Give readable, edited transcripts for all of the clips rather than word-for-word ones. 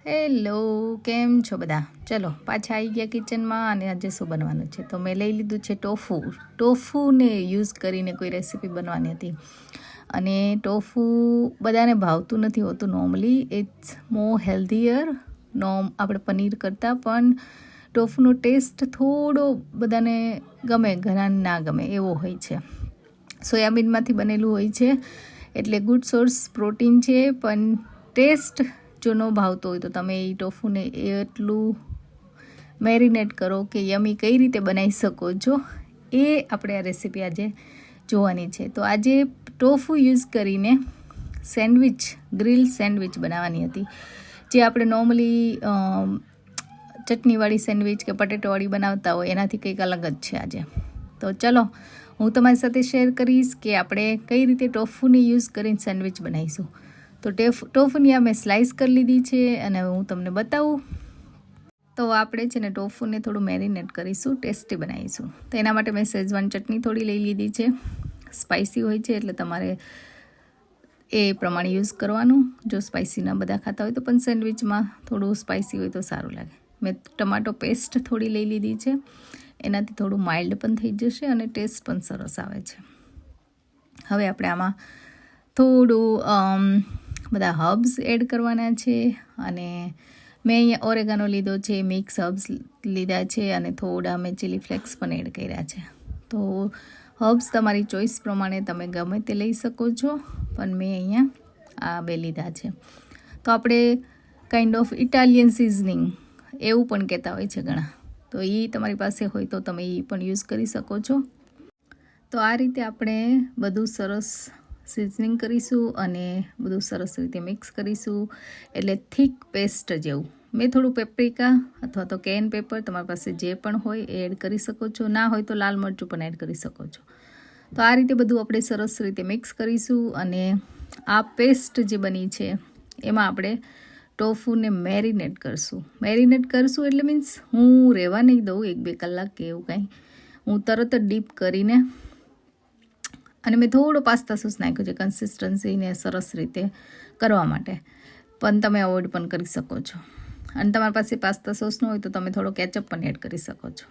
Hello, કેમ છો બધા? ચલો પાછા આવી ગયા કિચનમાં. અને આજે શું બનવાનું છે? તો મેં લઈ લીધું છે ટોફુને યુઝ કરીને કોઈ રેસીપી બનવાની હતી. અને ટોફુ બધાને ભાવતું નથી હોતું નોર્મલી. ઇટ્સ મોર હેલ્ધીયર આપણે પનીર કરતાં, પણ ટોફુનો ટેસ્ટ થોડો બધાને ગમે, ઘણાને ના ગમે એવો હોય છે. સોયાબીનમાંથી બનેલું હોય છે, એટલે ગુડ સોર્સ પ્રોટીન છે. પણ ટેસ્ટ જો ન ભાવતો હોય તો તમે એ ટોફુને એટલું મેરિનેટ કરો કે યમી કઈ રીતે બનાવી શકો છો, એ આપણે આ રેસીપી આજે જોવાની છે. તો આજે ટોફુ યુઝ કરીને ગ્રીલ સેન્ડવિચ બનાવવાની હતી. જે આપણે નોર્મલી ચટણીવાળી સેન્ડવિચ કે પટેટોવાળી બનાવતા હોય એનાથી કંઈક અલગ જ છે આજે. તો ચલો હું તમારી સાથે શેર કરીશ કે આપણે કઈ રીતે ટોફુને યુઝ કરીને સેન્ડવિચ બનાવીશું. તો ટોફુની આ મેં સ્લાઇસ કરી લીધી છે અને હું તમને બતાવું. તો આપણે છે ને ટોફુને થોડું મેરિનેટ કરીશું, ટેસ્ટી બનાવીશું. તો એના માટે મેં શેઝવાન ચટણી થોડી લઈ લીધી છે. સ્પાઇસી હોય છે એટલે તમારે એ પ્રમાણે યુઝ કરવાનું. જો સ્પાઇસી ના બધા ખાતા હોય તો પણ સેન્ડવિચમાં થોડું સ્પાઇસી હોય તો સારું લાગે. મેં ટમાટો પેસ્ટ થોડી લઈ લીધી છે. એનાથી થોડું માઇલ્ડ પણ થઈ જશે અને ટેસ્ટ પણ સરસ આવે છે. હવે આપણે આમાં થોડું બધા હર્બ્સ એડ કરવાના છે. અને મેં અહીંયા ઓરેગાનો લીધો છે, મિક્સ હર્બ્સ લીધા છે અને થોડા મેં ચીલી ફ્લેક્સ પણ એડ કર્યા છે. તો હર્બ્સ તમારી ચોઈસ પ્રમાણે તમે ગમે તે લઈ શકો છો, પણ મેં અહીંયા આ બે લીધા છે. તો આપણે કાઇન્ડ ઓફ ઇટાલિયન સિઝનિંગ એવું પણ કહેતા હોય છે ઘણા. તો એ તમારી પાસે હોય તો તમે એ પણ યુઝ કરી શકો છો. તો આ રીતે આપણે બધું સરસ સિઝનિંગ કરીશું અને બધું સરસ રીતે મિક્સ કરીશું, એટલે થીક પેસ્ટ જેવું. મેં થોડું પેપ્રિકા અથવા તો કેન પેપર તમારી પાસે જે પણ હોય એ એડ કરી શકો છો. ના હોય તો લાલ મરચું પણ એડ કરી શકો છો. તો આ રીતે બધું આપણે સરસ રીતે મિક્સ કરીશું. અને આ પેસ્ટ જે બની છે એમાં આપણે ટોફુને મેરિનેટ કરશું એટલે મીન્સ હું રહેવા નહીં દઉં 1-2 કલાક કે એવું કાંઈ. હું તરત જ ડીપ કરીને, અને મેં થોડો પાસ્તા સોસ નાખ્યો છે કન્સિસ્ટન્સીને સરસ રીતે કરવા માટે, પણ તમે અવોઇડ પણ કરી શકો છો. અને તમારી પાસે પાસ્તા સોસ ન હોય તો તમે થોડો કેચઅપ પણ એડ કરી શકો છો.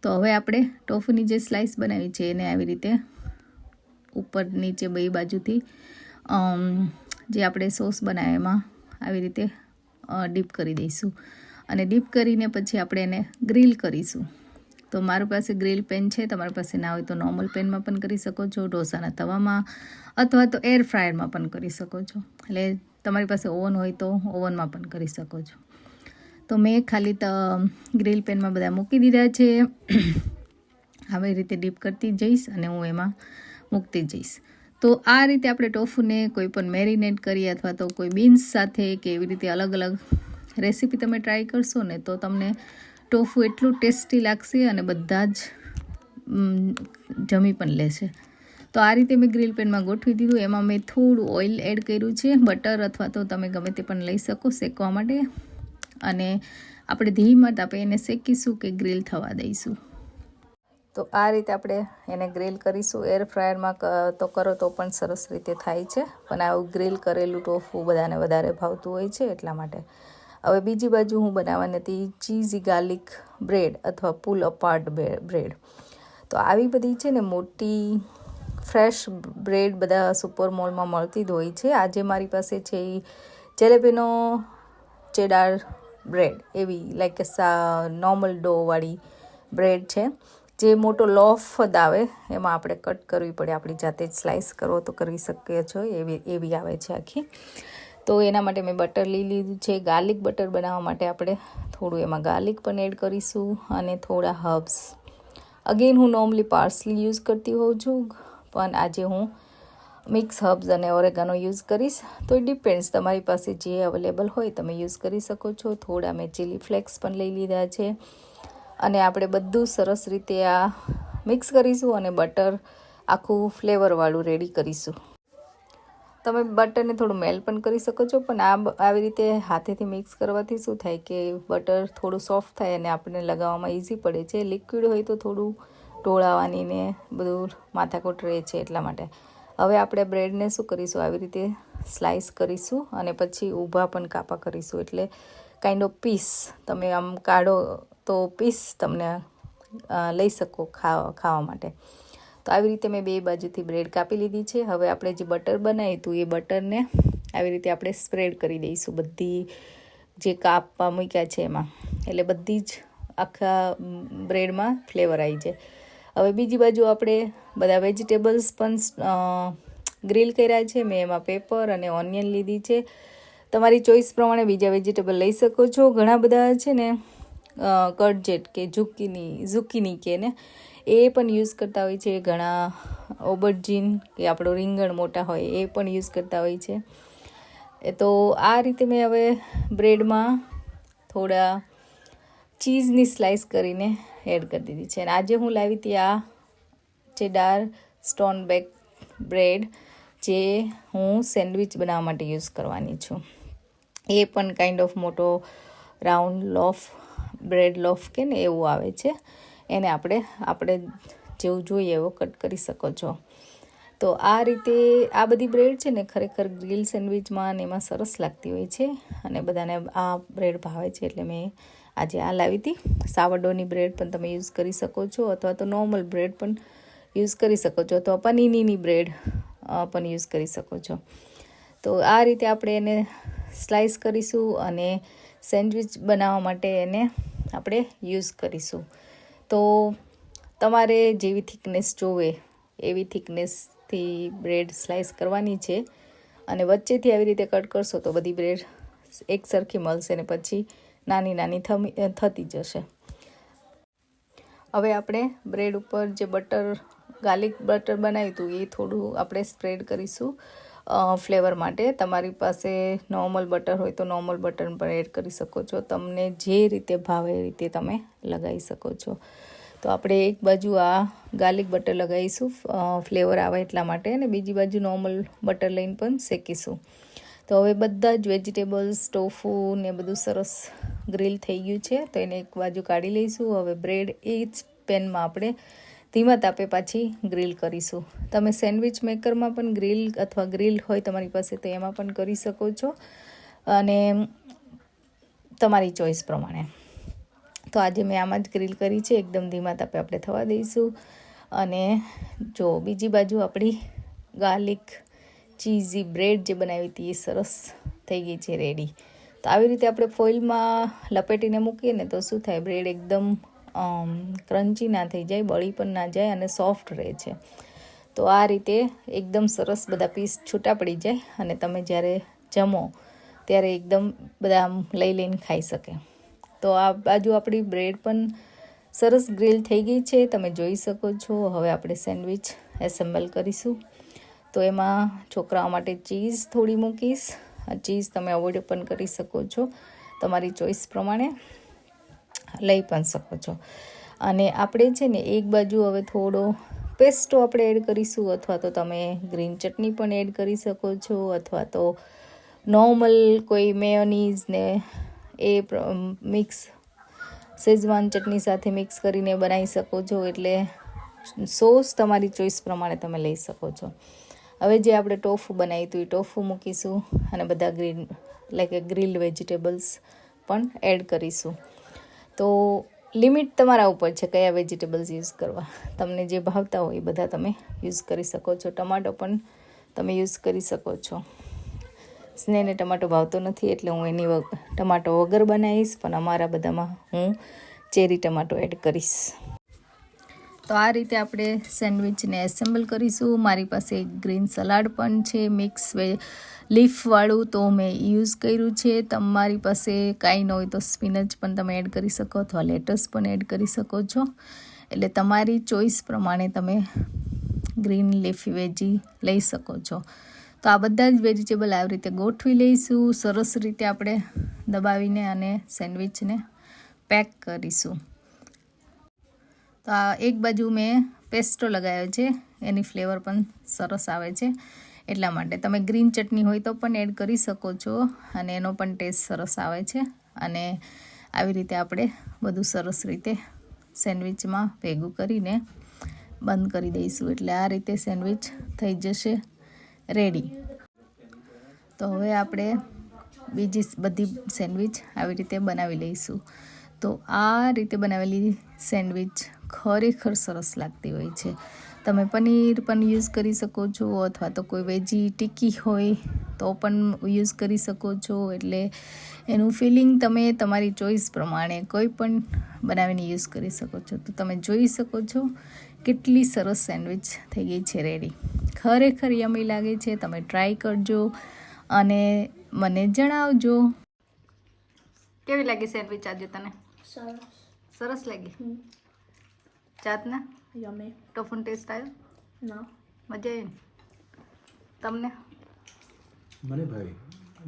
તો હવે આપણે ટોફુની જે સ્લાઇસ બનાવી છે એને આવી રીતે ઉપર નીચે બે બાજુથી જે આપણે સોસ બનાવ્યા એમાં આવી રીતે ડીપ કરી દઈશું. અને ડીપ કરીને પછી આપણે એને ગ્રીલ કરીશું. તો મારી પાસે ગ્રીલ પેન છે, તમારી પાસે ના હોય તો નોર્મલ પેનમાં પણ કરી શકો છો, ઢોસાના તવામાં અથવા તો એર ફ્રાયરમાં પણ કરી શકો છો. એટલે તમારી પાસે ઓવન હોય તો ઓવનમાં પણ કરી શકો છો. તો મેં ખાલી ગ્રીલ પેનમાં બધા મૂકી દીધા છે. આવી રીતે ડીપ કરતી જઈશ અને હું એમાં મૂકતી જઈશ. તો આ રીતે આપણે ટોફુને કોઈ પણ મેરિનેટ કરીએ અથવા તો કોઈ બીન્સ સાથે કે એવી રીતે અલગ અલગ રેસીપી તમે ટ્રાય કરશો ને તો તમને ટોફુ એટલું ટેસ્ટી લાગશે અને બધા જ જમી પણ લેશે. તો આ રીતે મેં ગ્રીલ પેનમાં ગોઠવી દીધું. એમાં મેં થોડું ઓઇલ એડ કર્યું છે, બટર અથવા તો તમે ગમે તે પણ લઈ શકો શેકવા માટે. અને આપણે ધીમા તાપે એને શેકીશું કે ગ્રીલ થવા દઈશું. તો આ રીતે આપણે એને ગ્રીલ કરીશું. એર ફ્રાયરમાં તો કરો તો પણ સરસ રીતે થાય છે, પણ આવું ગ્રીલ કરેલું ટોફુ બધાને વધારે ભાવતું હોય છે એટલા માટે. હવે બીજી બાજુ હું બનાવવાની હતી ચીઝી ગાર્લિક બ્રેડ અથવા પુલ અપાર્ટ બ્રેડ. તો આવી બધી છે ને મોટી ફ્રેશ બ્રેડ બધા સુપર મોલમાં મળતી જ હોય છે. આજે મારી પાસે છે એ જેલેપીનો ચેડાર બ્રેડ, એવી લાઈક નોર્મલ ડોવાળી બ્રેડ છે. જે મોટો લોફ જ આવે, એમાં આપણે કટ કરવી પડે, આપણી જાતે જ સ્લાઇસ કરવો તો કરી શકીએ છો, એવી આવે છે આખી. તો એના માટે મેં બટર લઈ લીધું છે. ગાર્લિક બટર બનાવવા માટે આપણે થોડું એમાં ગાર્લિક પણ એડ કરીશું અને થોડા હર્બ્સ. અગેન હું નોર્મલી પાર્સલી યુઝ કરતી હોઉં છું, પણ આજે હું મિક્સ હર્બ્સ અને ઓરેગાનો યુઝ કરીશ. તો એ ડિપેન્ડ્સ, તમારી પાસે જે અવેલેબલ હોય તમે યુઝ કરી શકો છો. થોડા મેં ચીલી ફ્લેક્સ પણ લઈ લીધા છે. અને આપણે બધું સરસ રીતે આ મિક્સ કરીશું અને બટર આખું ફ્લેવરવાળું રેડી કરીશું. તમે બટરને થોડું મેલ્ટ પણ કરી શકો છો, પણ આવી રીતે હાથેથી મિક્સ કરવાથી શું થાય કે બટર થોડું સોફ્ટ થાય અને આપણને લગાવવામાં ઇઝી પડે છે. લિક્વિડ હોય તો થોડું ઢોળાવાની ને બધું માથાકૂટ રહે છે એટલા માટે. હવે આપણે બ્રેડને શું કરીશું, આવી રીતે સ્લાઇસ કરીશું અને પછી ઊભા પણ કાપા કરીશું, એટલે કાઇન્ડ ઓફ પીસ તમે આમ કાઢો તો પીસ તમને લઈ શકો ખાવા માટે. તો આવી રીતે મેં બે બાજુથી બ્રેડ કાપી લીધી છે. હવે આપણે જે બટર બનાવ્યું હતું એ બટરને આવી રીતે આપણે સ્પ્રેડ કરી દઈશું બધી જે કાપવા મૂક્યા છે એમાં, એટલે બધી જ આખા બ્રેડમાં ફ્લેવર આવી જાય. હવે બીજી બાજુ આપણે બધા વેજીટેબલ્સ પણ ગ્રીલ કર્યા છે. મેં એમાં પેપર અને ઓનિયન લીધી છે. તમારી ચોઈસ પ્રમાણે બીજા વેજીટેબલ લઈ શકો છો. ઘણા બધા છે ને કટજેટ કે ઝુકીની કે ને એ પણ યુઝ કરતા હોય છે. ઘણા ઓબરજીન કે આપણો રીંગણ મોટા હોય એ પણ યુઝ કરતા હોય છે. તો આ રીતે મેં હવે બ્રેડમાં થોડા ચીઝની સ્લાઇસ કરીને એડ કરી દીધી છે. અને આજે હું લાવી હતી આ ચેડાર સ્ટોન બેક બ્રેડ, જે હું સેન્ડવિચ બનાવવા માટે યુઝ કરવાની છું. એ પણ કાઇન્ડ ઓફ મોટો રાઉન્ડ લોફ, બ્રેડ લોફ કે ને એવું આવે છે. એને આપણે જેવું જોઈએ એવો કટ કરી શકો છો. તો આ રીતે આ બધી બ્રેડ છે ને ખરેખર ગ્રીલ સેન્ડવિચમાં ને એમાં સરસ લાગતી હોય છે અને બધાને આ બ્રેડ ભાવે છે, એટલે મેં આજે આ લાવી હતી. સાવરડોની બ્રેડ પણ તમે યુઝ કરી શકો છો, અથવા તો નોર્મલ બ્રેડ પણ યુઝ કરી શકો છો, અથવા પનીરની બ્રેડ પણ યુઝ કરી શકો છો. તો આ રીતે આપણે એને સ્લાઇસ કરીશું અને સેન્ડવિચ બનાવવા માટે એને આપણે યુઝ કરીશું. તો તમારે જેવી થિકનેસ જોવે એવી થિકનેસથી બ્રેડ સ્લાઇસ કરવાની છે અને વચ્ચેથી આવી રીતે કટ કરશો તો બધી બ્રેડ એક સરખી મળશે ને પછી નાની નાની થતી જશે. હવે આપણે બ્રેડ ઉપર જે ગાર્લિક બટર બનાવ્યું હતું એ થોડું આપણે સ્પ્રેડ કરીશું ફ્લેવર માટે. તમારી પાસે નોર્મલ બટર હોય તો નોર્મલ બટર પણ એડ કરી શકો છો. તમને જે રીતે ભાવે એ રીતે તમે લગાવી શકો છો. તો આપણે એક બાજુ આ ગાર્લિક બટર લગાવીશું ફ્લેવર આવે એટલા માટે, અને બીજી બાજુ નોર્મલ બટર લઈને પણ શેકીશું. તો હવે બધા જ વેજીટેબલ્સ, ટોફુ ને બધું સરસ ગ્રીલ થઈ ગયું છે. તો એને એક બાજુ કાઢી લઈશું. હવે બ્રેડ એ જ પેનમાં આપણે ધીમા તાપે પાછી ગ્રીલ કરીશું. તમે સેન્ડવિચ મેકરમાં પણ ગ્રીલ અથવા ગ્રીલ હોય તમારી પાસે તો એમાં પણ કરી શકો છો, અને તમારી ચોઈસ પ્રમાણે. તો આજે મેં આમાં જ ગ્રીલ કરી છે. એકદમ ધીમા તાપે આપણે થવા દઈશું. અને જો બીજી બાજુ આપણી ગાર્લિક ચીઝી બ્રેડ જે બનાવી હતી એ સરસ થઈ ગઈ છે રેડી. તો આવી રીતે આપણે ફોઇલમાં લપેટીને મૂકીએ ને તો શું થાય, બ્રેડ એકદમ ક્રન્ચી ના થઈ જાય, બળી પણ ના જાય અને સોફ્ટ રહે છે. તો આ રીતે એકદમ સરસ બધા પીસ છૂટા પડી જાય અને તમે જ્યારે જમો ત્યારે એકદમ બધા લઈને ખાઈ શકે. તો આ બાજુ આપણી બ્રેડ પણ સરસ ગ્રીલ થઈ ગઈ છે, તમે જોઈ શકો છો. હવે આપણે સેન્ડવિચ એસેમ્બલ કરીશું. તો એમાં છોકરાઓ માટે ચીઝ થોડી મૂકીશ. ચીઝ તમે અવોઇડ પણ કરી શકો છો, તમારી ચોઈસ પ્રમાણે લઈ પણ શકો છો. અને આપણે છે ને એક બાજુ હવે થોડો પેસ્ટો આપણે એડ કરીશું, અથવા તો તમે ગ્રીન ચટણી પણ એડ કરી શકો છો, અથવા તો નોર્મલ કોઈ મેયોનીઝ ને એ મિક્સ શેઝવાન ચટણી સાથે મિક્સ કરીને બનાવી શકો છો. એટલે સોસ તમારી ચોઈસ પ્રમાણે તમે લઈ શકો છો. હવે જે આપણે ટોફુ બનાવ્યું હતું એ ટોફુ મૂકીશું અને બધા ગ્રીલ્ડ વેજીટેબલ્સ પણ એડ કરીશું. તો લિમિટ તમારા ઉપર છે કયા વેજીટેબલ્સ યુઝ કરવા. તમને જે ભાવતા હોય એ બધા તમે યુઝ કરી શકો છો. ટમાટો પણ તમે યુઝ કરી શકો છો. સ્નેહને ટમાટો ભાવતો નથી એટલે હું એની ટમાટો વગર બનાવીશ, પણ અમારા બધામાં હું ચેરી ટમાટો એડ કરીશ. તો આ રીતે આપણે સેન્ડવિચને એસેમ્બલ કરીશું. મારી પાસે એક ગ્રીન સલાડ પણ છે મિક્સ લીફવાળું, તો મેં યુઝ કર્યું છે. તમારી પાસે કાંઈ ન હોય તો સ્પિનચ પણ તમે એડ કરી શકો, અથવા લેટસ પણ એડ કરી શકો છો. એટલે તમારી ચોઈસ પ્રમાણે તમે ગ્રીન લીફી વેજી લઈ શકો છો. તો આ બધા જ વેજીટેબલ આવી રીતે ગોઠવી લઈશું સરસ રીતે આપણે દબાવીને, અને સેન્ડવિચને પેક કરીશું. તો આ એક બાજુ મેં પેસ્ટો લગાવ્યો છે, એની ફ્લેવર પણ સરસ આવે છે. એટલા માટે તમે ગ્રીન ચટણી હોય તો પણ એડ કરી શકો છો, અને એનો પણ ટેસ્ટ સરસ આવે છે. અને આવી રીતે આપણે બધું સરસ રીતે સેન્ડવિચમાં ભેગું કરીને બંધ કરી દઈશું. એટલે આ રીતે સેન્ડવિચ થઈ જશે. રેડી. તો હવે આપણે બીજી બધી સેન્ડવિચ આવી રીતે બનાવી લઈશું. તો આ રીતે બનાવેલી સેન્ડવિચ ખરેખર સરસ લાગતી હોય છે. તમે પનીર પણ યુઝ કરી શકો છો, અથવા તો કોઈ વેજી ટિક્કી હોય તો પણ યુઝ કરી શકો છો. એટલે એનું ફિલિંગ તમે તમારી ચોઈસ પ્રમાણે કોઈ પણ બનાવીને યુઝ કરી શકો છો. તો તમે જોઈ શકો છો કેટલી સરસ સેન્ડવિચ થઈ ગઈ છે રેડી. ખરેખર યમી લાગે છે. તમે ટ્રાય કરજો અને મને જણાવજો કેવી લાગી સેન્ડવિચ આજે તને. સરસ લાગી. જાતને Yummy. ટોફુનો ટેસ્ટ આવ્યો? No. મજા આવી? તમને? મને ભાઈ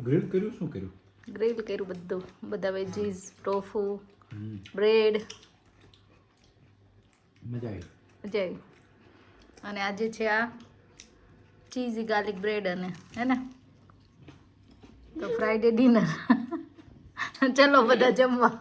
ગ્રીલ કર્યું, શું કર્યું? ગ્રીલ કર્યું બધું, બધા વેજીસ, ટોફુ, બ્રેડ, મજા આવી. મજા આવી. અને આજે છે આ ચીઝી ગાર્લિક બ્રેડ અને હે ને, તો ફ્રાઈડે ડિનર. ચલો બધા જમવા.